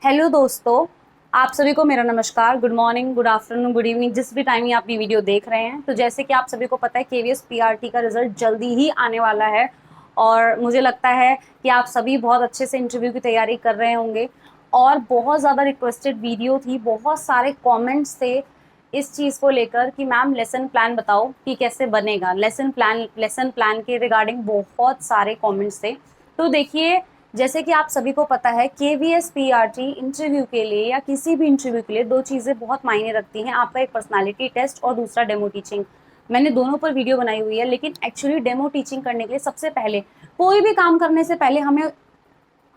Hello दोस्तों, आप सभी को मेरा नमस्कार। Good morning, good afternoon, good evening, जिस भी टाइम ये आप ये वीडियो देख रहे हैं। तो जैसे कि आप सभी को पता है, केवीएस पीआरटी का रिजल्ट जल्दी ही आने वाला है और मुझे लगता है कि आप सभी बहुत अच्छे से इंटरव्यू की तैयारी कर रहे होंगे। और बहुत ज़्यादा रिक्वेस्टेड वीडियो थी, बहुत सारे कॉमेंट्स थे इस चीज़ को लेकर कि मैम लेसन प्लान बताओ कि कैसे बनेगा। लेसन प्लान के रिगार्डिंग बहुत सारे कॉमेंट्स थे। तो देखिए, जैसे कि आप सभी को पता है, केवीएस पीआरटी इंटरव्यू के लिए या किसी भी इंटरव्यू के लिए दो चीज़ें बहुत मायने रखती हैं। आपका एक पर्सनालिटी टेस्ट और दूसरा डेमो टीचिंग। मैंने दोनों पर वीडियो बनाई हुई है, लेकिन एक्चुअली डेमो टीचिंग करने के लिए सबसे पहले, कोई भी काम करने से पहले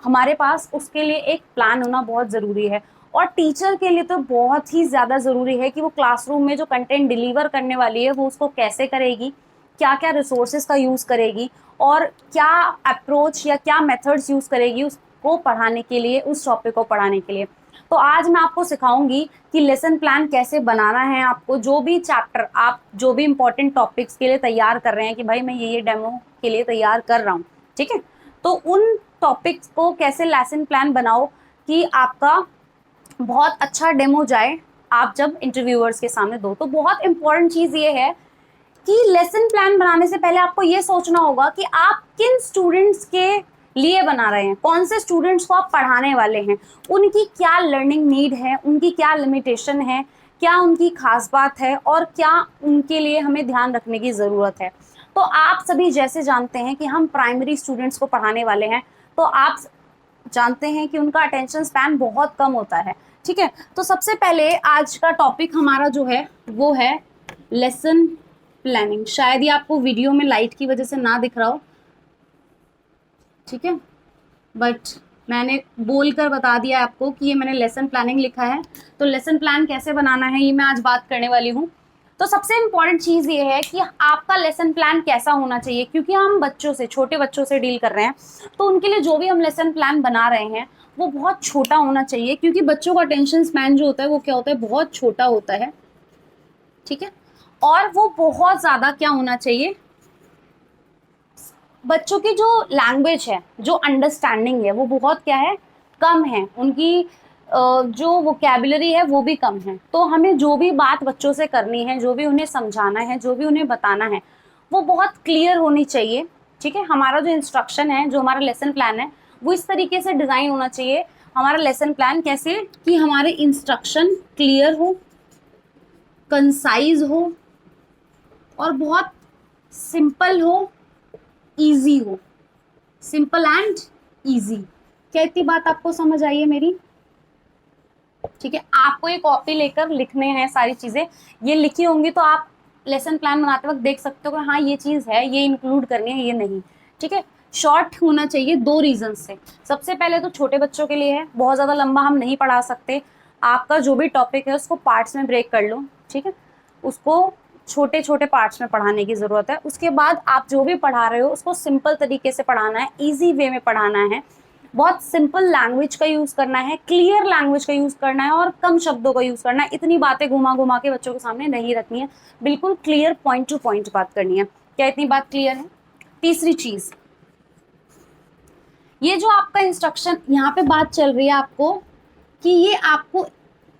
हमारे पास उसके लिए एक प्लान होना बहुत ज़रूरी है। और टीचर के लिए तो बहुत ही ज़्यादा ज़रूरी है कि वो क्लासरूम में जो कंटेंट डिलीवर करने वाली है वो उसको कैसे करेगी, क्या क्या रिसोर्सेज का यूज़ करेगी और क्या अप्रोच या क्या मेथड्स यूज़ करेगी उसको पढ़ाने के लिए, उस टॉपिक को पढ़ाने के लिए। तो आज मैं आपको सिखाऊंगी कि लेसन प्लान कैसे बनाना है। आपको जो भी चैप्टर, आप जो भी इंपॉर्टेंट टॉपिक्स के लिए तैयार कर रहे हैं कि भाई मैं ये डेमो के लिए तैयार कर रहा हूँ, ठीक है, तो उन टॉपिक्स को कैसे लेसन प्लान बनाओ कि आपका बहुत अच्छा डेमो जाए आप जब इंटरव्यूअर्स के सामने दो। तो बहुत इंपॉर्टेंट चीज़ ये है कि लेसन प्लान बनाने से पहले आपको ये सोचना होगा कि आप किन स्टूडेंट्स के लिए बना रहे हैं, कौन से स्टूडेंट्स को आप पढ़ाने वाले हैं, उनकी क्या लर्निंग नीड है, उनकी क्या लिमिटेशन है, क्या उनकी खास बात है और क्या उनके लिए हमें ध्यान रखने की ज़रूरत है। तो आप सभी जैसे जानते हैं कि हम प्राइमरी स्टूडेंट्स को पढ़ाने वाले हैं, तो आप जानते हैं कि उनका अटेंशन स्पैन बहुत कम होता है, ठीक है। तो सबसे पहले आज का टॉपिक हमारा जो है वो है लेसन प्लानिंग। शायद ये आपको वीडियो में लाइट की वजह से ना दिख रहा हो, ठीक है, बट मैंने बोलकर बता दिया आपको कि ये मैंने लेसन प्लानिंग लिखा है। तो लेसन प्लान कैसे बनाना है ये मैं आज बात करने वाली हूँ। तो सबसे इम्पॉर्टेंट चीज़ ये है कि आपका लेसन प्लान कैसा होना चाहिए, क्योंकि हम बच्चों से, छोटे बच्चों से डील कर रहे हैं, तो उनके लिए जो भी हम लेसन प्लान बना रहे हैं वो बहुत छोटा होना चाहिए, क्योंकि बच्चों का अटेंशन स्पैन जो होता है वो क्या होता है, बहुत छोटा होता है, ठीक है। और वो बहुत ज़्यादा क्या होना चाहिए, बच्चों की जो लैंग्वेज है, जो अंडरस्टैंडिंग है वो बहुत क्या है, कम है। उनकी जो वोकैबुलरी है वो भी कम है। तो हमें जो भी बात बच्चों से करनी है, जो भी उन्हें समझाना है, जो भी उन्हें बताना है, वो बहुत क्लियर होनी चाहिए, ठीक है। हमारा जो इंस्ट्रक्शन है, जो हमारा लेसन प्लान है, वो इस तरीके से डिज़ाइन होना चाहिए। हमारा लेसन प्लान कैसे कि हमारे इंस्ट्रक्शन क्लियर हो, कंसाइज हो और बहुत सिंपल हो, इजी हो। Simple and easy. क्या इतनी बात आपको समझ आई है मेरी? ठीक है, आपको ये कॉपी लेकर लिखने हैं सारी चीजें, ये लिखी होंगी तो आप लेसन प्लान बनाते वक्त देख सकते हो कि हाँ ये चीज है, ये इंक्लूड करनी है, ये नहीं, ठीक है। शॉर्ट होना चाहिए दो रीजन से। सबसे पहले तो छोटे बच्चों के लिए है, बहुत ज्यादा लंबा हम नहीं पढ़ा सकते। आपका जो भी टॉपिक है उसको पार्ट्स में ब्रेक कर लो, ठीक है, उसको छोटे छोटे पार्ट्स में पढ़ाने की ज़रूरत है। उसके बाद आप जो भी पढ़ा रहे हो उसको सिंपल तरीके से पढ़ाना है, इजी वे में पढ़ाना है, बहुत सिंपल लैंग्वेज का यूज़ करना है, क्लियर लैंग्वेज का यूज़ करना है और कम शब्दों का यूज़ करना है। इतनी बातें घुमा घुमा के बच्चों के सामने नहीं रखनी है, बिल्कुल क्लियर पॉइंट टू पॉइंट बात करनी है। क्या इतनी बात क्लियर है? तीसरी चीज़, ये जो आपका इंस्ट्रक्शन यहाँ पे बात चल रही है आपको कि ये आपको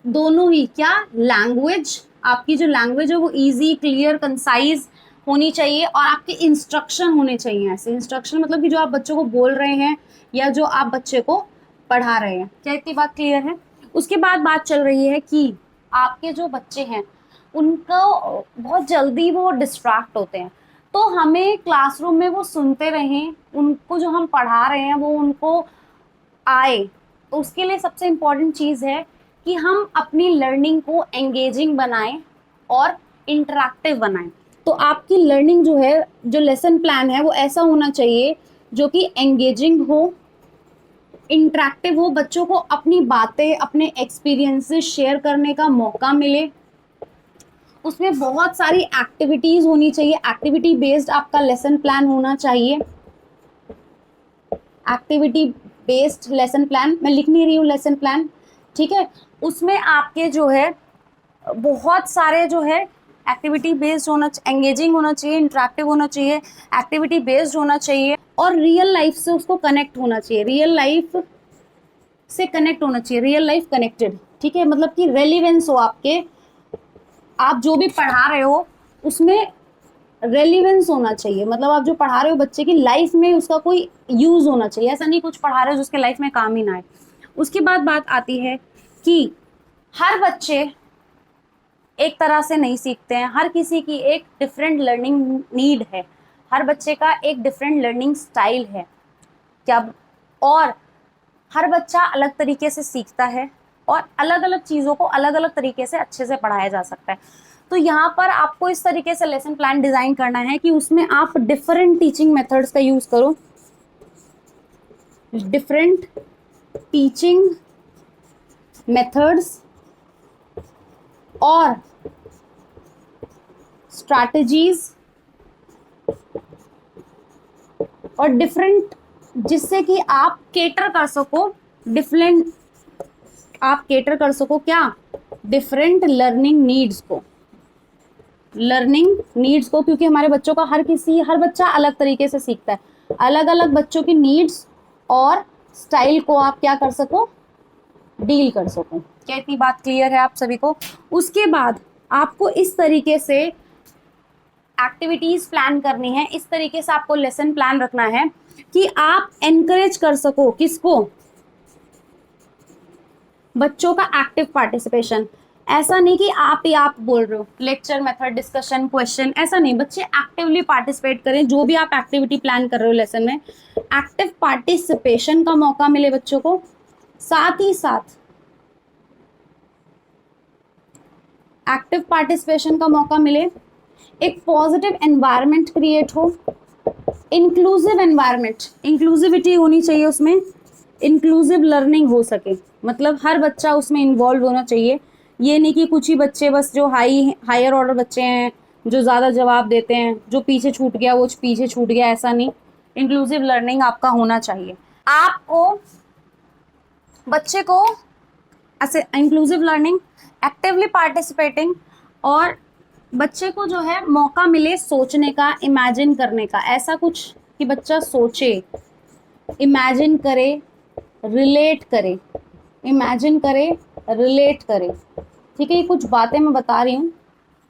दोनों ही क्या, लैंग्वेज, आपकी जो लैंग्वेज है वो इजी, क्लियर, कंसाइज होनी चाहिए और आपके इंस्ट्रक्शन होने चाहिए ऐसे। इंस्ट्रक्शन मतलब कि जो आप बच्चों को बोल रहे हैं या जो आप बच्चे को पढ़ा रहे हैं। क्या इतनी बात क्लियर है? उसके बाद बात चल रही है कि आपके जो बच्चे हैं उनको बहुत जल्दी वो डिस्ट्रैक्ट होते हैं, तो हमें क्लासरूम में वो सुनते रहें, उनको जो हम पढ़ा रहे हैं वो उनको आए। तो उसके लिए सबसे इम्पॉर्टेंट चीज़ है कि हम अपनी लर्निंग को एंगेजिंग बनाएं और इंटरेक्टिव बनाएं। तो आपकी लर्निंग जो है, जो लेसन प्लान है वो ऐसा होना चाहिए जो कि एंगेजिंग हो, इंटरेक्टिव हो, बच्चों को अपनी बातें, अपने एक्सपीरियंसेस शेयर करने का मौका मिले। उसमें बहुत सारी एक्टिविटीज़ होनी चाहिए, एक्टिविटी बेस्ड आपका लेसन प्लान होना चाहिए। एक्टिविटी बेस्ड लेसन प्लान, मैं लिख नहीं रही हूँ लेसन प्लान, ठीक है। उसमें आपके जो है बहुत सारे जो है एक्टिविटी बेस्ड होना, एंगेजिंग होना चाहिए, इंटरेक्टिव होना चाहिए, एक्टिविटी बेस्ड होना चाहिए और रियल लाइफ से उसको कनेक्ट होना चाहिए, रियल लाइफ से कनेक्ट होना चाहिए, रियल लाइफ कनेक्टेड, ठीक है, मतलब कि रेलिवेंस हो आपके, आप जो भी पढ़ा रहे हो उसमें रेलिवेंस होना चाहिए, मतलब आप जो पढ़ा रहे हो बच्चे की लाइफ में उसका कोई यूज होना चाहिए, ऐसा नहीं कुछ पढ़ा रहे हो जो उसके लाइफ में काम ही ना आए। उसके बाद बात आती है कि हर बच्चे एक तरह से नहीं सीखते हैं, हर किसी की एक डिफरेंट लर्निंग नीड है, हर बच्चे का एक डिफरेंट लर्निंग स्टाइल है क्या, और हर बच्चा अलग तरीके से सीखता है और अलग अलग चीज़ों को अलग अलग तरीके से अच्छे से पढ़ाया जा सकता है। तो यहाँ पर आपको इस तरीके से लेसन प्लान डिज़ाइन करना है कि उसमें आप डिफरेंट टीचिंग मेथड्स का यूज़ करो, डिफरेंट टीचिंग मेथड्स और स्ट्रैटेजीज और डिफरेंट, जिससे कि आप केटर कर सको डिफरेंट, आप केटर कर सको क्या, डिफरेंट लर्निंग नीड्स को, लर्निंग नीड्स को, क्योंकि हमारे बच्चों का हर बच्चा अलग तरीके से सीखता है, अलग अलग बच्चों की नीड्स और स्टाइल को आप क्या कर सको, डील कर सको। क्या इतनी बात क्लियर है आप सभी को? उसके बाद आपको इस तरीके से एक्टिविटीज प्लान करनी है, इस तरीके से आपको लेसन प्लान रखना है कि आप एनकरेज कर सको किसको, बच्चों का एक्टिव पार्टिसिपेशन। ऐसा नहीं कि आप ही आप बोल रहे हो लेक्चर मेथड डिस्कशन क्वेश्चन, ऐसा नहीं, बच्चे एक्टिवली पार्टिसिपेट करें, जो भी आप एक्टिविटी प्लान कर रहे हो लेसन में एक्टिव पार्टिसिपेशन का मौका मिले बच्चों को, साथ ही साथ एक्टिव पार्टिसिपेशन का मौका मिले, एक पॉजिटिव एनवायरनमेंट क्रिएट हो, इंक्लूसिव एनवायरनमेंट, इंक्लूसिविटी होनी चाहिए उसमें, इंक्लूसिव लर्निंग हो सके, मतलब हर बच्चा उसमें इन्वॉल्व होना चाहिए, ये नहीं कि कुछ ही बच्चे बस जो हायर ऑर्डर बच्चे हैं जो ज़्यादा जवाब देते हैं, जो पीछे छूट गया वो पीछे छूट गया, ऐसा नहीं, इंक्लूसिव लर्निंग आपका होना चाहिए। आपको बच्चे को ऐसे इंक्लूसिव लर्निंग, एक्टिवली पार्टिसिपेटिंग, और बच्चे को जो है मौका मिले सोचने का, इमेजिन करने का, ऐसा कुछ कि बच्चा सोचे, इमेजिन करे, रिलेट करे, इमेजिन करे, रिलेट करे, ठीक है, ये कुछ बातें मैं बता रही हूँ,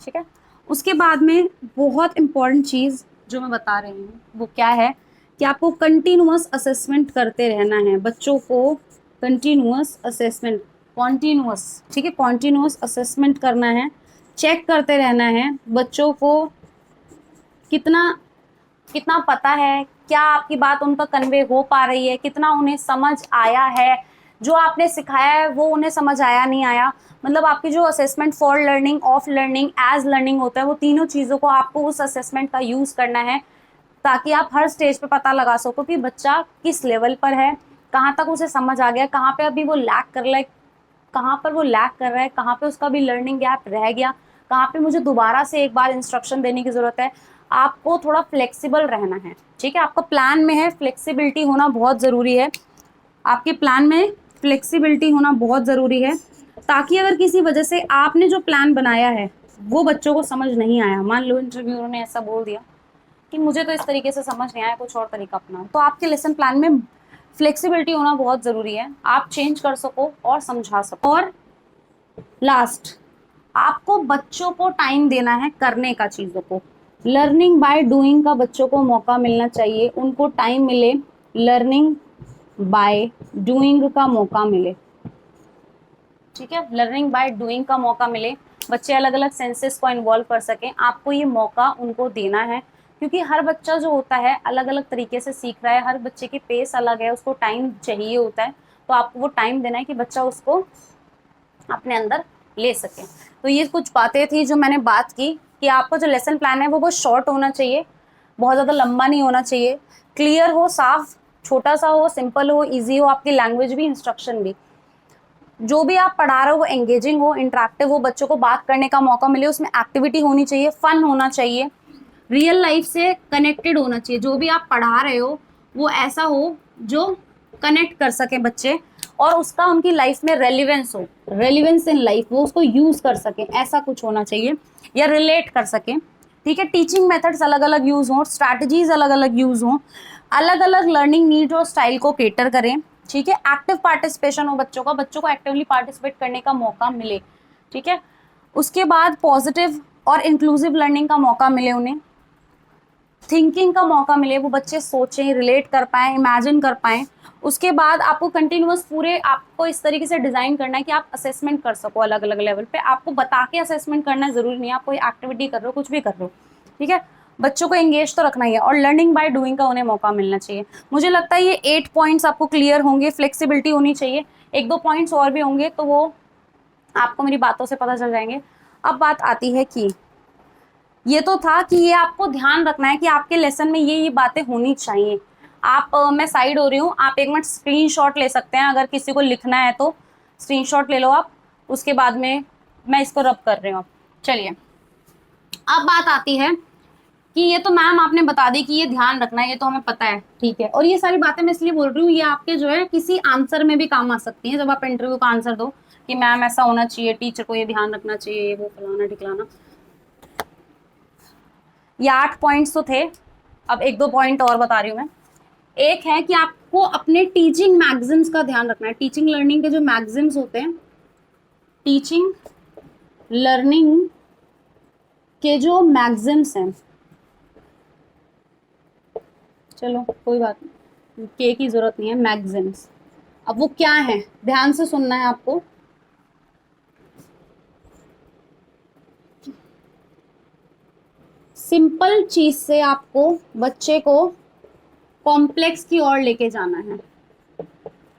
ठीक है। उसके बाद में बहुत इंपॉर्टेंट चीज़ जो मैं बता रही हूँ वो क्या है कि आपको कंटिन्यूअस असेसमेंट करते रहना है बच्चों को, कंटिन्यूअस असेसमेंट, कॉन्टीन्यूअस, ठीक है, कॉन्टीन्यूअस असेसमेंट करना है, चेक करते रहना है बच्चों को कितना कितना पता है, क्या आपकी बात उनका कन्वे हो पा रही है, कितना उन्हें समझ आया है, जो आपने सिखाया है वो उन्हें समझ आया नहीं आया, मतलब आपकी जो assessment for learning, of learning, as learning होता है, वो तीनों चीज़ों को आपको उस असेसमेंट का यूज़ करना है, ताकि आप हर स्टेज पे पता लगा सको कि बच्चा किस लेवल पर है, कहाँ तक उसे समझ आ गया, कहाँ पे अभी वो लैक कर रहा है, कहाँ पर वो लैक कर रहा है, कहाँ पे उसका भी लर्निंग गैप रह गया, कहाँ पे मुझे दोबारा से एक बार इंस्ट्रक्शन देने की ज़रूरत है। आपको थोड़ा फ्लेक्सिबल रहना है, ठीक है, आपका प्लान में है फ्लेक्सिबिलिटी होना बहुत ज़रूरी है, आपके प्लान में फ्लेक्सिबिलिटी होना बहुत ज़रूरी है, ताकि अगर किसी वजह से आपने जो प्लान बनाया है वो बच्चों को समझ नहीं आया, मान लो इंटरव्यूअर ने ऐसा बोल दिया कि मुझे तो इस तरीके से समझ नहीं आया, कुछ और तरीका अपनाओ, तो आपके लेसन प्लान में फ्लेक्सिबिलिटी होना बहुत ज़रूरी है, आप चेंज कर सको और समझा सको। और लास्ट, आपको बच्चों को टाइम देना है करने का, चीज़ों को, लर्निंग बाय डूइंग का बच्चों को मौका मिलना चाहिए, उनको टाइम मिले, लर्निंग बाय डूइंग का मौका मिले, ठीक है, लर्निंग बाय डूइंग का मौका मिले, बच्चे अलग अलग सेंसेस को इन्वॉल्व कर सकें, आपको ये मौका उनको देना है, क्योंकि हर बच्चा जो होता है अलग अलग तरीके से सीख रहा है, हर बच्चे की पेस अलग है, उसको टाइम चाहिए होता है, तो आपको वो टाइम देना है कि बच्चा उसको अपने अंदर ले सके। तो ये कुछ बातें थी जो मैंने बात की कि आपका जो लेसन प्लान है वो बहुत शॉर्ट होना चाहिए, बहुत ज़्यादा लंबा नहीं होना चाहिए, क्लियर हो, साफ, छोटा सा हो, सिंपल हो, ईजी हो, आपकी लैंग्वेज भी, इंस्ट्रक्शन भी, जो भी आप पढ़ा रहे हो वो एंगेजिंग हो, इंटरेक्टिव हो, बच्चों को बात करने का मौका मिले, उसमें एक्टिविटी होनी चाहिए, फन होना चाहिए, रियल लाइफ से कनेक्टेड होना चाहिए, जो भी आप पढ़ा रहे हो वो ऐसा हो जो कनेक्ट कर सके बच्चे, और उसका उनकी लाइफ में रेलिवेंस हो, रेलिवेंस इन लाइफ, वो उसको यूज़ कर सकें, ऐसा कुछ होना चाहिए, या रिलेट कर सकें, ठीक है। टीचिंग मेथड्स अलग अलग यूज़ हों, स्ट्रैटेजीज अलग अलग यूज़ हों, अलग अलग लर्निंग नीड और स्टाइल को केटर करें, ठीक है, एक्टिव पार्टिसिपेशन हो बच्चों का, बच्चों को एक्टिवली पार्टिसिपेट करने का मौका मिले। ठीक है, उसके बाद पॉजिटिव और इंक्लूसिव लर्निंग का मौका मिले उन्हें, थिंकिंग का मौका मिले, वो बच्चे सोचें, रिलेट कर पाएं, इमेजिन कर पाएं। उसके बाद आपको कंटिन्यूअस पूरे आपको इस तरीके से डिजाइन करना है कि आप असेसमेंट कर सको अलग अलग लेवल पे। आपको बता के असेसमेंट करना जरूरी नहीं है, आप कोई एक्टिविटी कर रहे हो, कुछ भी कर रहे हो। ठीक है, बच्चों को एंगेज तो रखना ही है, और लर्निंग बाय डूइंग का उन्हें मौका मिलना चाहिए। मुझे लगता है ये 8 पॉइंट्स आपको क्लियर होंगे। फ्लेक्सिबिलिटी होनी चाहिए, 1-2 पॉइंट्स और भी होंगे तो वो आपको मेरी बातों से पता चल जाएंगे। अब बात आती है कि ये तो था कि ये आपको ध्यान रखना है कि आपके लेसन में ये बातें होनी चाहिए। आप मैं साइड हो रही हूँ, आप एक मिनट स्क्रीनशॉट ले सकते हैं, अगर किसी को लिखना है तो स्क्रीनशॉट ले लो आप। उसके बाद में मैं इसको रब कर रही हूँ। चलिए, अब बात आती है कि ये तो मैम आपने बता दी कि ये ध्यान रखना है, ये तो हमें पता है, ठीक है। और ये सारी बातें मैं इसलिए बोल रही हूँ, ये आपके जो है किसी आंसर में भी काम आ सकती है, जब आप इंटरव्यू का आंसर दो कि मैम ऐसा होना चाहिए, टीचर को ये ध्यान रखना चाहिए, वो फलाना ठिकाना। ये 8 पॉइंट्स तो थे, अब 1-2 पॉइंट और बता रही हूँ मैं। एक है कि आपको अपने टीचिंग मैगजीम्स का ध्यान रखना है। टीचिंग लर्निंग के जो मैगजीम्स होते हैं, टीचिंग लर्निंग के जो मैगजीम्स हैं, चलो कोई बात नहीं, के की जरूरत नहीं है, मैगजीम्स। अब वो क्या है, ध्यान से सुनना है आपको। सिंपल चीज से आपको बच्चे को कॉम्प्लेक्स की ओर लेके जाना है।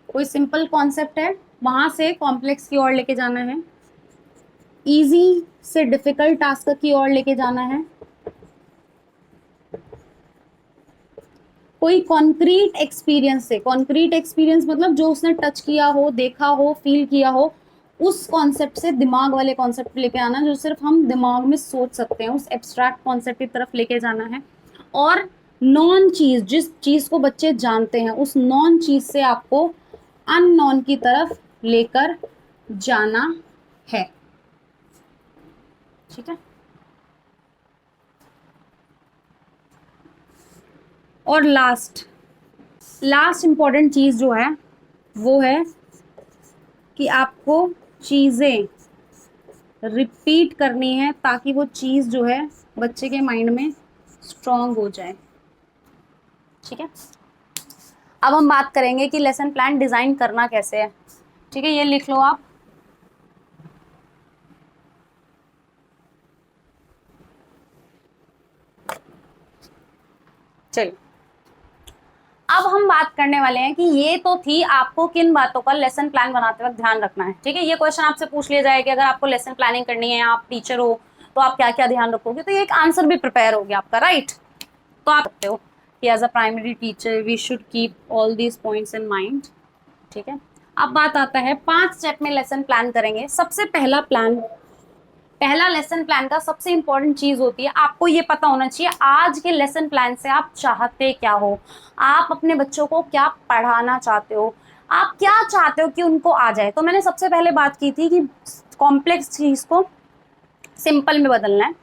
कोई सिंपल कॉन्सेप्ट है, वहां से कॉम्प्लेक्स की ओर लेके जाना है, इजी से डिफिकल्ट टास्क की ओर लेके जाना है। कोई कॉन्क्रीट एक्सपीरियंस से, कॉन्क्रीट एक्सपीरियंस मतलब जो उसने टच किया हो, देखा हो, फील किया हो, उस कॉन्सेप्ट से दिमाग वाले कॉन्सेप्ट लेके आना, जो सिर्फ हम दिमाग में सोच सकते हैं, उस एब्स्ट्रैक्ट कॉन्सेप्ट की तरफ लेके जाना है। और नॉन चीज, जिस चीज को बच्चे जानते हैं, उस नॉन चीज से आपको अननोन की तरफ लेकर जाना है। ठीक है, और लास्ट इंपॉर्टेंट चीज जो है वो है कि आपको चीजें रिपीट करनी है, ताकि वो चीज जो है बच्चे के माइंड में स्ट्रांग हो जाए। ठीक है, अब हम बात करेंगे कि लेसन प्लान डिजाइन करना कैसे है। ठीक है, ये लिख लो आप। चलिए, अब हम बात करने वाले हैं कि ये तो थी आपको किन बातों का लेसन प्लान बनाते वक्त ध्यान रखना है। ठीक है, ये क्वेश्चन आपसे पूछ लिया जाए कि अगर आपको लेसन प्लानिंग करनी है, आप टीचर हो, तो आप क्या क्या ध्यान रखोगे, तो ये एक आंसर भी प्रिपेयर हो गया आपका, राइट। तो आप सकते हो कि as a primary teacher we should keep all these points in mind. ठीक है, अब बात आता है 5 स्टेप में लेसन प्लान करेंगे। सबसे पहला लेसन प्लान का सबसे इंपॉर्टेंट चीज होती है, आपको ये पता होना चाहिए आज के लेसन प्लान से आप चाहते क्या हो, आप अपने बच्चों को क्या पढ़ाना चाहते हो, आप क्या चाहते हो कि उनको आ जाए। तो मैंने सबसे पहले बात की थी कि कॉम्प्लेक्स चीज को सिंपल में बदलना है।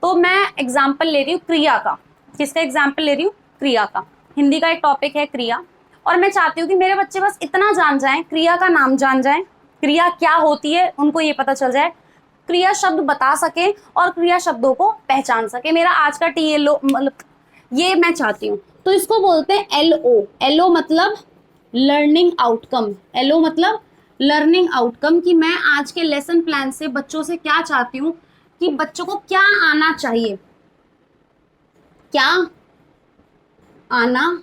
तो मैं एग्जाम्पल ले रही हूँ क्रिया का। किसका एग्जाम्पल ले रही हूँ? क्रिया का। हिंदी का एक टॉपिक है क्रिया, और मैं चाहती हूँ कि मेरे बच्चे बस इतना जान जाएं, क्रिया का नाम जान जाएं, क्रिया क्या होती है उनको ये पता चल जाए, क्रिया शब्द बता सके और क्रिया शब्दों को पहचान सके। मेरा आज का TLO मतलब ये मैं चाहती हूँ। तो इसको बोलते हैं LO। LO मतलब लर्निंग आउटकम। LO मतलब लर्निंग आउटकम, कि मैं आज के लेसन प्लान से बच्चों से क्या चाहती हूँ कि बच्चों को क्या आना चाहिए, क्या आना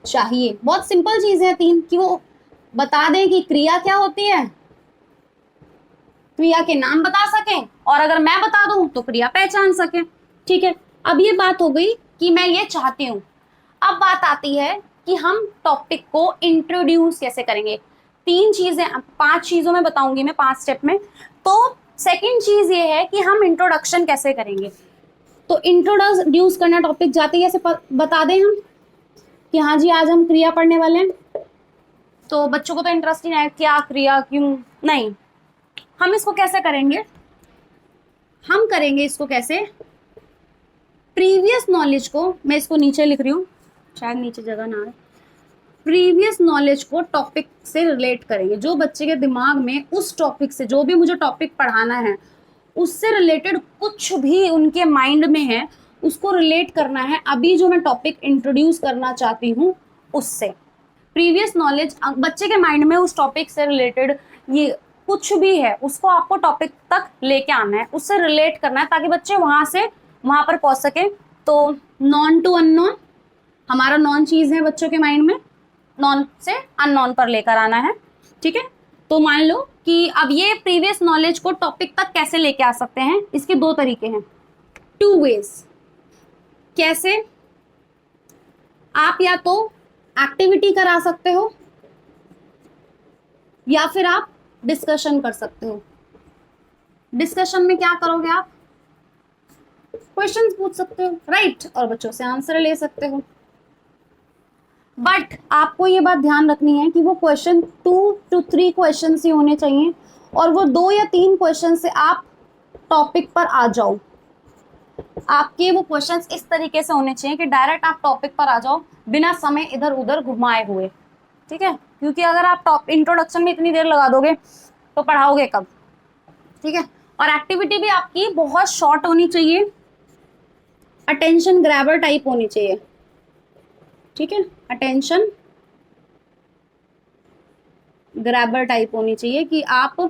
चाहिए। बहुत सिंपल चीज है 3, कि वो बता दें कि क्रिया क्या होती है, क्रिया के नाम बता सकें, और अगर मैं बता दूं तो क्रिया पहचान सकें। ठीक है, अब ये बात हो गई कि मैं ये चाहती हूं। अब बात आती है कि हम टॉपिक को इंट्रोड्यूस कैसे करेंगे। 3 चीजें, 5 चीजों में बताऊंगी मैं, 5 स्टेप में। तो सेकंड चीज ये है कि हम इंट्रोडक्शन कैसे करेंगे। तो इंट्रोड्यूस करना टॉपिक जाते ही ऐसे बता दें हम कि हाँ जी आज हम क्रिया पढ़ने वाले हैं, तो बच्चों को तो इंटरेस्ट ही नहीं है, क्या क्रिया, क्यों नहीं। हम इसको कैसे करेंगे, हम करेंगे इसको कैसे, प्रीवियस नॉलेज को, मैं इसको नीचे लिख रही हूँ, शायद नीचे जगह ना आए, प्रीवियस नॉलेज को टॉपिक से रिलेट करेंगे। जो बच्चे के दिमाग में उस टॉपिक से, जो भी मुझे टॉपिक पढ़ाना है उससे रिलेटेड कुछ भी उनके माइंड में है, उसको रिलेट करना है अभी जो मैं टॉपिक इंट्रोड्यूस करना चाहती हूँ उससे। प्रीवियस नॉलेज बच्चे के माइंड में उस टॉपिक से रिलेटेड ये कुछ भी है उसको आपको टॉपिक तक लेके आना है, उससे रिलेट करना है ताकि बच्चे वहां पर पहुंच सके। तो नॉन टू अननोन, हमारा नॉन चीज है बच्चों के माइंड में, नॉन से अननोन पर लेकर आना है। ठीक है, तो मान लो कि अब ये प्रीवियस नॉलेज को टॉपिक तक कैसे लेके आ सकते हैं, इसके दो तरीके हैं, टू वेज। कैसे? आप या तो एक्टिविटी करा सकते हो या फिर आप डिस्कशन कर सकते हो। डिस्कशन में क्या करोगे आप? क्वेश्चंस पूछ सकते हो, राइट, और बच्चों से आंसर ले सकते हो। बट आपको ये बात ध्यान रखनी है कि वो क्वेश्चन 2 to 3 क्वेश्चन ही होने चाहिए और वो 2 या 3 क्वेश्चन से आप टॉपिक पर आ जाओ। आपके वो क्वेश्चंस इस तरीके से होने चाहिए कि डायरेक्ट आप टॉपिक पर आ जाओ बिना समय इधर उधर घुमाए हुए। ठीक है, क्योंकि अगर आप इंट्रोडक्शन में इतनी देर लगा दोगे तो पढ़ाओगे कब? ठीक है, और एक्टिविटी भी आपकी बहुत शॉर्ट होनी चाहिए, अटेंशन ग्रैबर टाइप होनी चाहिए। ठीक है, अटेंशन ग्रैबर टाइप होनी चाहिए कि आप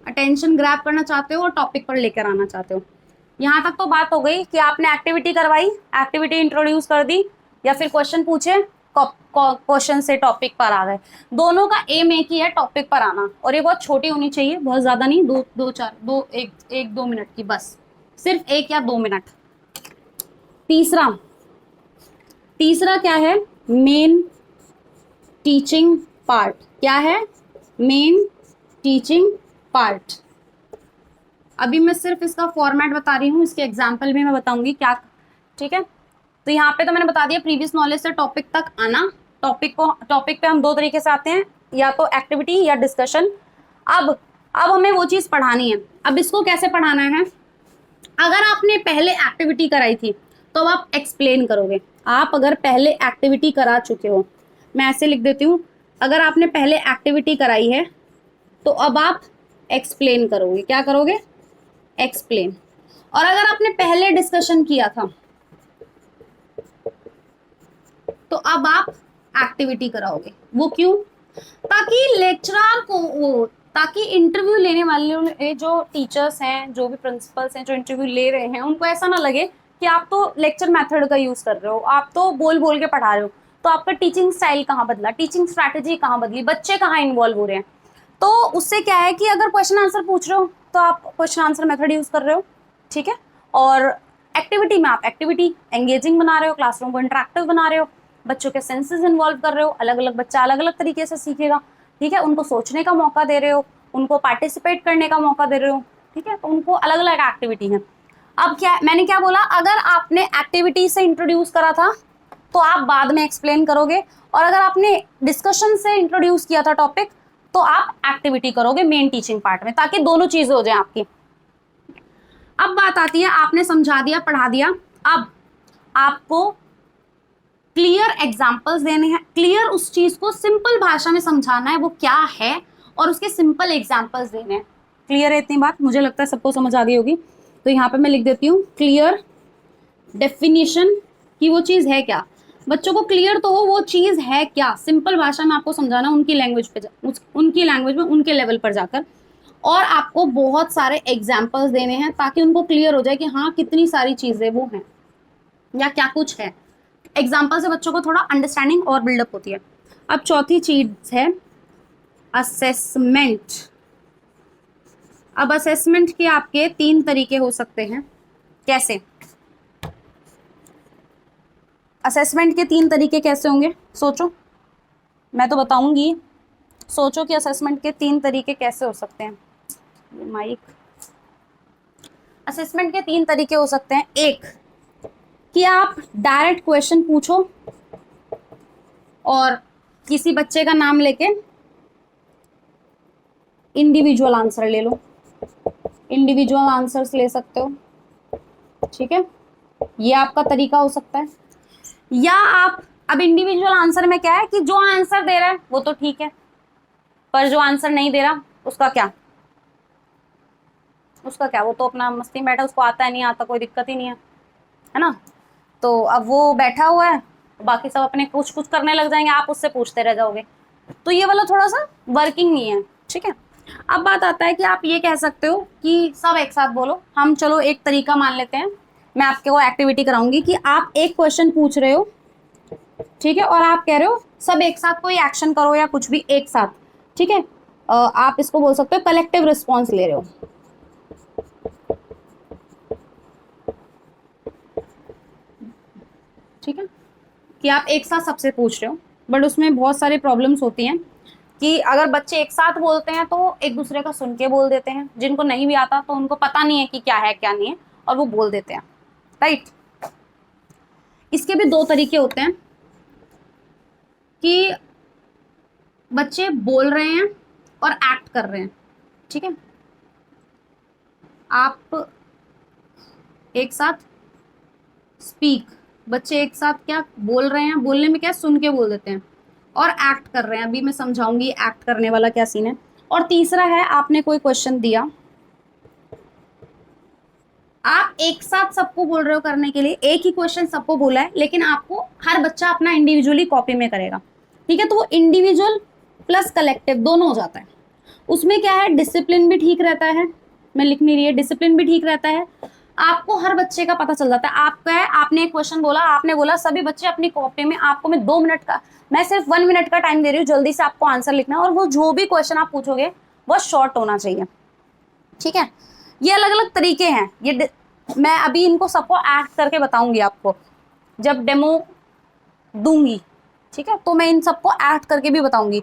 अटेंशन ग्रैब करना चाहते हो और टॉपिक पर लेकर आना चाहते हो। यहाँ तक तो बात हो गई कि आपने एक्टिविटी करवाई, एक्टिविटी इंट्रोड्यूस कर दी, या फिर क्वेश्चन पूछे, क्वेश्चन से टॉपिक पर आ गए। दोनों का एम एक ही है, टॉपिक पर आना, और ये बहुत छोटी होनी चाहिए, बहुत ज्यादा नहीं, एक दो मिनट की, बस सिर्फ 1 या 2 मिनट। तीसरा क्या है? Main teaching part. क्या है? Main teaching part. अभी मैं सिर्फ इसका फॉर्मेट बता रही हूँ, इसके एग्जाम्पल भी मैं बताऊंगी क्या। ठीक है, तो यहाँ पे तो मैंने बता दिया प्रीवियस नॉलेज से टॉपिक तक आना। टॉपिक पे हम 2 तरीके से आते हैं, या तो एक्टिविटी या डिस्कशन। अब हमें वो चीज पढ़ानी है। अब इसको कैसे पढ़ाना है? अगर आपने पहले एक्टिविटी कराई थी तो अब आप एक्सप्लेन करोगे। आप अगर पहले एक्टिविटी करा चुके हो, मैं ऐसे लिख देती हूँ, अगर आपने पहले एक्टिविटी कराई है तो अब आप एक्सप्लेन करोगे। क्या करोगे? एक्सप्लेन। और अगर आपने पहले डिस्कशन किया था तो अब आप एक्टिविटी कराओगे। वो क्यों? ताकि लेक्चरर को ताकि इंटरव्यू लेने वाले जो टीचर्स हैं, जो भी प्रिंसिपल्स हैं जो इंटरव्यू ले रहे हैं, उनको ऐसा ना लगे कि आप तो लेक्चर मेथड का यूज कर रहे हो, आप तो बोल बोल के पढ़ा रहे हो, तो आपका टीचिंग स्टाइल कहाँ बदला, टीचिंग स्ट्रैटेजी कहाँ बदली, बच्चे कहाँ इन्वॉल्व हो रहे हैं। तो उससे क्या है कि अगर क्वेश्चन आंसर पूछ रहे हो तो आप क्वेश्चन आंसर मेथड यूज कर रहे हो। ठीक है, और एक्टिविटी में आप एक्टिविटी एंगेजिंग बना रहे हो, क्लासरूम को इंटरेक्टिव बना रहे हो, बच्चों के सेंसेस इन्वॉल्व कर रहे हो, अलग अलग बच्चा अलग अलग तरीके से सीखेगा। ठीक है, उनको सोचने का मौका दे रहे हो, उनको पार्टिसिपेट करने का मौका दे रहे हो। ठीक है, तो उनको अलग अलग एक्टिविटी है। अब क्या मैंने क्या बोला, अगर आपने एक्टिविटी से इंट्रोड्यूस करा था तो आप बाद में एक्सप्लेन करोगे, और अगर आपने डिस्कशन से इंट्रोड्यूस किया था टॉपिक तो आप एक्टिविटी करोगे मेन टीचिंग पार्ट में, ताकि दोनों चीजें हो जाए आपकी। अब बात आती है, आपने समझा दिया, पढ़ा दिया, अब आपको क्लियर एग्जाम्पल्स देने हैं। क्लियर उस चीज को सिंपल भाषा में समझाना है वो क्या है, और उसके सिंपल एग्जाम्पल्स देने हैं। क्लियर है इतनी बात? मुझे लगता है सबको समझ आ गई होगी। तो यहाँ पे मैं लिख देती हूँ क्लियर डेफिनेशन कि वो चीज है क्या। बच्चों को क्लियर तो हो वो चीज है क्या, सिंपल भाषा में आपको समझाना, उनकी लैंग्वेज पे उनकी लैंग्वेज में, उनके लेवल पर जाकर, और आपको बहुत सारे एग्जाम्पल्स देने हैं ताकि उनको क्लियर हो जाए कि हाँ कितनी सारी चीजें वो हैं या क्या कुछ है। एग्जाम्पल से बच्चों को थोड़ा अंडरस्टैंडिंग और बिल्डअप होती है। अब चौथी चीज है असेसमेंट। अब असेसमेंट के आपके 3 तरीके हो सकते हैं। कैसे? असेसमेंट के 3 तरीके कैसे होंगे? सोचो, मैं तो बताऊंगी, सोचो कि असेसमेंट के 3 तरीके कैसे हो सकते हैं। माइक, असेसमेंट के 3 तरीके हो सकते हैं। एक कि आप डायरेक्ट क्वेश्चन पूछो और किसी बच्चे का नाम लेके इंडिविजुअल आंसर ले लो, इंडिविजुअल आंसर्स ले सकते हो। ठीक है, ये आपका तरीका हो सकता है। या आप अब इंडिविजुअल आंसर में क्या है कि जो आंसर दे रहा है वो तो ठीक है, पर जो आंसर नहीं दे रहा उसका क्या, वो तो अपना मस्ती में बैठा, उसको आता है नहीं आता कोई दिक्कत ही नहीं है ना। तो अब वो बैठा हुआ है, बाकी सब अपने कुछ कुछ करने लग जाएंगे, आप उससे पूछते रह जाओगे, तो ये वाला थोड़ा सा वर्किंग नहीं है, ठीक है। अब बात आता है कि आप ये कह सकते हो कि सब एक साथ बोलो। हम चलो एक तरीका मान लेते हैं, मैं आपके वो एक्टिविटी कराऊंगी कि आप एक क्वेश्चन पूछ रहे हो, ठीक है, और आप कह रहे हो सब एक साथ कोई एक्शन करो या कुछ भी एक साथ, ठीक है। आप इसको बोल सकते हो कलेक्टिव रिस्पॉन्स ले रहे हो, ठीक है, कि आप एक साथ सबसे पूछ रहे हो। बट उसमें बहुत सारी प्रॉब्लम्स होती हैं कि अगर बच्चे एक साथ बोलते हैं तो एक दूसरे का सुन के बोल देते हैं, जिनको नहीं भी आता तो उनको पता नहीं है कि क्या है क्या नहीं है, और वो बोल देते हैं, राइट। इसके भी दो तरीके होते हैं कि बच्चे बोल रहे हैं और एक्ट कर रहे हैं, ठीक है। आप एक साथ स्पीक, बच्चे एक साथ क्या बोल रहे हैं, बोलने में क्या सुन के बोल देते हैं, और एक्ट कर रहे हैं, अभी मैं समझाऊंगी एक्ट करने वाला क्या सीन है। और तीसरा है आपने कोई क्वेश्चन दिया, आप एक साथ सबको बोल रहे हो करने के लिए, एक ही क्वेश्चन सबको बोला है, लेकिन आपको हर बच्चा अपना इंडिविजुअली कॉपी में करेगा, ठीक है। तो वो इंडिविजुअल प्लस कलेक्टिव दोनों हो जाता है। उसमें क्या है, डिसिप्लिन भी ठीक रहता है, मैं लिख नहीं रही है, डिसिप्लिन भी ठीक रहता है, आपको हर बच्चे का पता चल जाता है। आपका है, आपने एक क्वेश्चन बोला, आपने बोला सभी बच्चे अपनी कॉपी में, आपको मैं 2 मिनट का, मैं सिर्फ 1 मिनट का टाइम दे रही हूँ, जल्दी से आपको आंसर लिखना है, और वो जो भी क्वेश्चन आप पूछोगे वो शॉर्ट होना चाहिए, ठीक है। ये अलग अलग तरीके हैं, ये मैं अभी इनको सबको एक्ट करके बताऊंगी आपको जब डेमो दूंगी, ठीक है, तो मैं इन सबको एक्ट करके भी बताऊंगी।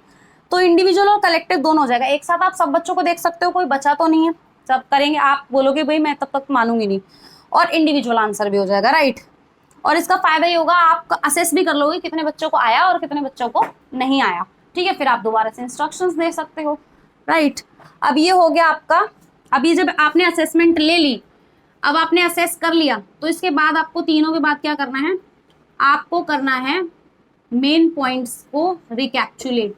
तो इंडिविजुअल और कलेक्टिव दोनों हो जाएगा, एक साथ आप सब बच्चों को देख सकते हो, कोई बचा तो नहीं है, सब करेंगे, आप बोलोगे भाई मैं तब तक मानूंगी नहीं, और इंडिविजुअल आंसर भी हो जाएगा, राइट। और इसका फायदा ये होगा, आप असेस भी कर लोगे कितने बच्चों को आया और कितने बच्चों को नहीं आया, ठीक है, फिर आप दोबारा से इंस्ट्रक्शंस दे सकते हो, राइट। अब ये हो गया आपका, अब ये जब आपने असेसमेंट ले ली, अब आपने असेस कर लिया, तो इसके बाद आपको तीनों के बाद क्या करना है, आपको करना है मेन पॉइंट्स को रिकैप्चुलेट,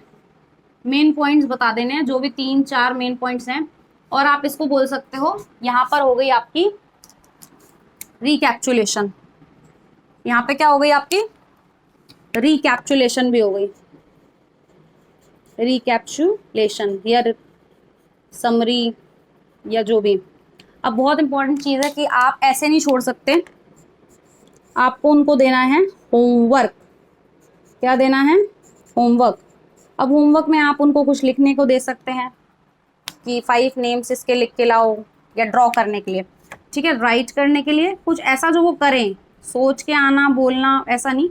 मेन पॉइंट्स बता देने हैं, जो भी 3-4 मेन पॉइंट्स हैं, और आप इसको बोल सकते हो, यहाँ पर हो गई आपकी रिकैप्चुलेशन, यहाँ पे क्या हो गई आपकी रिकैप्चुलेशन भी हो गई, रिकैप्चुलेशन या समरी या जो भी। अब बहुत इंपॉर्टेंट चीज़ है कि आप ऐसे नहीं छोड़ सकते, आपको उनको देना है होमवर्क, क्या देना है, होमवर्क। अब होमवर्क में आप उनको कुछ लिखने को दे सकते हैं कि 5 नेम्स इसके लिख के लाओ, या ड्रॉ करने के लिए, ठीक है, राइट करने के लिए कुछ ऐसा जो वो करें, सोच के आना बोलना ऐसा नहीं,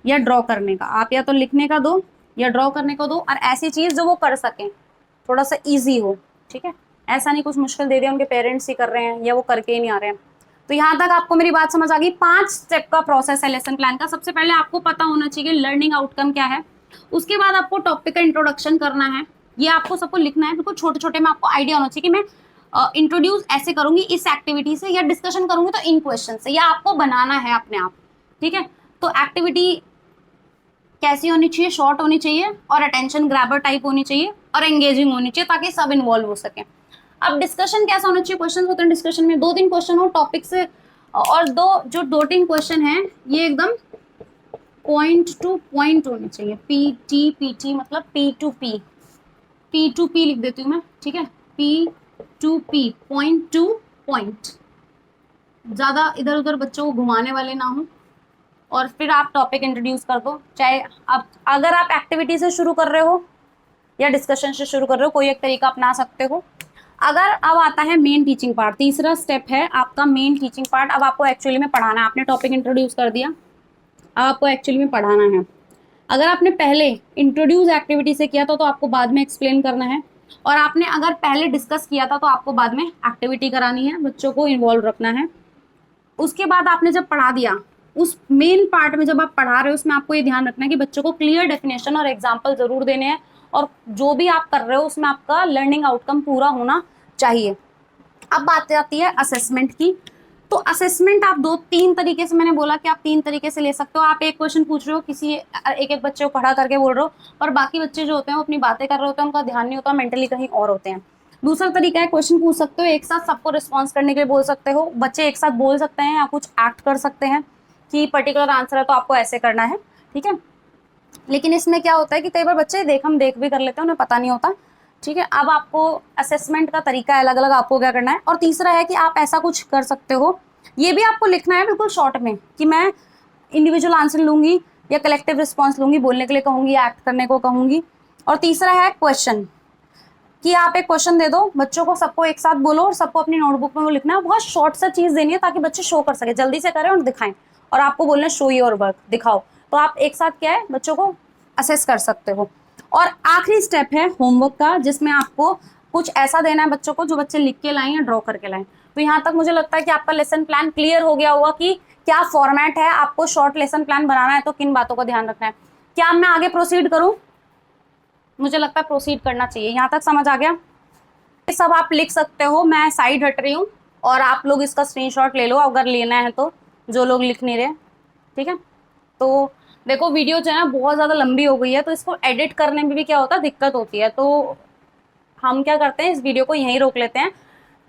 या ड्रॉ करने का, आप या तो लिखने का दो या ड्रॉ करने को दो, और ऐसी चीज़ जो वो कर सकें, थोड़ा सा ईजी हो, ठीक है, ऐसा नहीं कुछ मुश्किल दे दिया, उनके पेरेंट्स ही कर रहे हैं या वो करके ही नहीं आ रहे हैं। तो यहाँ तक आपको मेरी बात समझ आ गई। 5 स्टेप का प्रोसेस है लेसन प्लान का। सबसे पहले आपको पता होना चाहिए लर्निंग आउटकम क्या है, उसके बाद आपको टॉपिक का इंट्रोडक्शन करना है, ये आपको सबको लिखना है, बिल्कुल छोटे छोटे में आपको आइडिया होना चाहिए कि मैं इंट्रोड्यूस ऐसे करूंगी इस एक्टिविटी से, या डिस्कशन करूंगी तो इन क्वेश्चन से, या आपको बनाना है अपने आप, ठीक है। तो एक्टिविटी कैसी होनी चाहिए, शॉर्ट होनी चाहिए, और अटेंशन ग्रैबर टाइप होनी चाहिए, और एंगेजिंग होनी चाहिए, ताकि सब इन्वॉल्व हो सके। अब डिस्कशन कैसा होना चाहिए, क्वेश्चन होते हैं डिस्कशन में 2-3 क्वेश्चन हो टॉपिक से, और 2-3 क्वेश्चन हैं ये एकदम पॉइंट टू पॉइंट होने चाहिए, पी मतलब P2P लिख देती हूँ मैं, ठीक है, P2P, पॉइंट टू पॉइंट, ज़्यादा इधर उधर बच्चों को घुमाने वाले ना हो। और फिर आप टॉपिक इंट्रोड्यूस कर दो, चाहे आप अगर आप एक्टिविटी से शुरू कर रहे हो या डिस्कशन से शुरू कर रहे हो, कोई एक तरीका अपना सकते हो। अगर अब आता है मेन टीचिंग पार्ट, तीसरा स्टेप है आपका मेन टीचिंग पार्ट। अब आपको एक्चुअली में पढ़ाना है, आपने टॉपिक इंट्रोड्यूस कर दिया, अब आपको एक्चुअली में पढ़ाना है। अगर आपने पहले इंट्रोड्यूस एक्टिविटी से किया था तो आपको बाद में एक्सप्लेन करना है, और आपने अगर पहले डिस्कस किया था तो आपको बाद में एक्टिविटी करानी है, बच्चों को इन्वॉल्व रखना है। उसके बाद आपने जब पढ़ा दिया, उस मेन पार्ट में जब आप पढ़ा रहे हो उसमें आपको ये ध्यान रखना है कि बच्चों को क्लियर डेफिनेशन और एग्जाम्पल जरूर देने हैं, और जो भी आप कर रहे हो उसमें आपका लर्निंग आउटकम पूरा होना चाहिए। अब बात आती है असेसमेंट की। तो असेसमेंट आप 2-3 तरीके से, मैंने बोला कि आप 3 तरीके से ले सकते हो। आप एक क्वेश्चन पूछ रहे हो, किसी एक बच्चे को खड़ा करके बोल रहे हो, और बाकी बच्चे जो होते हैं वो अपनी बातें कर रहे होते हैं, उनका ध्यान नहीं होता, मेंटली कहीं और होते हैं। दूसरा तरीका है, क्वेश्चन पूछ सकते हो, एक साथ सबको रिस्पॉन्स करने के लिए बोल सकते हो, बच्चे एक साथ बोल सकते हैं या कुछ एक्ट कर सकते हैं कि पर्टिकुलर आंसर है तो आपको ऐसे करना है, ठीक है। लेकिन इसमें क्या होता है कि कई बार बच्चे हम देख भी कर लेते हैं, उन्हें पता नहीं होता, ठीक है। अब आपको असेसमेंट का तरीका है अलग अलग, आपको क्या करना है। और तीसरा है कि आप ऐसा कुछ कर सकते हो, ये भी आपको लिखना है बिल्कुल शॉर्ट में, कि मैं इंडिविजुअल आंसर लूंगी या कलेक्टिव रिस्पॉन्स लूंगी, बोलने के लिए कहूंगी, एक्ट करने को कहूंगी। और तीसरा है क्वेश्चन, कि आप एक क्वेश्चन दे दो बच्चों को, सबको एक साथ बोलो और सबको अपनी नोटबुक में वो लिखना है। बहुत शॉर्ट सा चीज देनी है ताकि बच्चे शो कर सके, जल्दी से करें और दिखाएं। और आपको बोलना है शो योर वर्क, दिखाओ। तो आप एक साथ क्या है, बच्चों को असेस कर सकते हो। और आखिरी स्टेप है होमवर्क का, जिसमें आपको कुछ ऐसा देना है बच्चों को जो बच्चे लिख के लाएं या ड्रॉ करके लाएं। तो यहाँ तक मुझे लगता है कि आपका लेसन प्लान क्लियर हो गया होगा कि क्या फॉर्मेट है, आपको शॉर्ट लेसन प्लान बनाना है तो किन बातों का ध्यान रखना है। क्या मैं आगे प्रोसीड करूं? मुझे लगता है प्रोसीड करना चाहिए। यहाँ तक समझ आ गया? ये सब आप लिख सकते हो, मैं साइड हट रही हूँ और आप लोग इसका स्क्रीनशॉट ले लो अगर लेना है तो, जो लोग लिख नहीं रहे, ठीक है। तो देखो वीडियो जो है ना बहुत ज़्यादा लंबी हो गई है, तो इसको एडिट करने में भी क्या होता है, दिक्कत होती है। तो हम क्या करते हैं, इस वीडियो को यहीं रोक लेते हैं।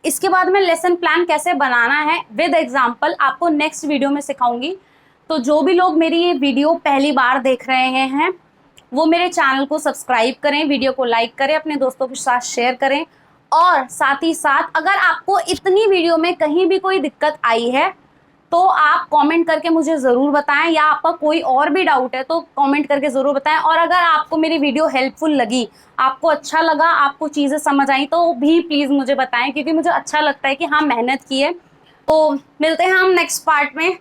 इसके बाद में लेसन प्लान कैसे बनाना है विद एग्जाम्पल आपको नेक्स्ट वीडियो में सिखाऊंगी। तो जो भी लोग मेरी ये वीडियो पहली बार देख रहे हैं वो मेरे चैनल को सब्सक्राइब करें, वीडियो को लाइक करें, अपने दोस्तों के साथ शेयर करें। और साथ ही साथ अगर आपको इतनी वीडियो में कहीं भी कोई दिक्कत आई है तो आप कमेंट करके मुझे ज़रूर बताएं, या आपका कोई और भी डाउट है तो कमेंट करके ज़रूर बताएं। और अगर आपको मेरी वीडियो हेल्पफुल लगी, आपको अच्छा लगा, आपको चीज़ें समझ आई, तो भी प्लीज़ मुझे बताएं, क्योंकि मुझे अच्छा लगता है कि हाँ मेहनत की है। तो मिलते हैं हम नेक्स्ट पार्ट में।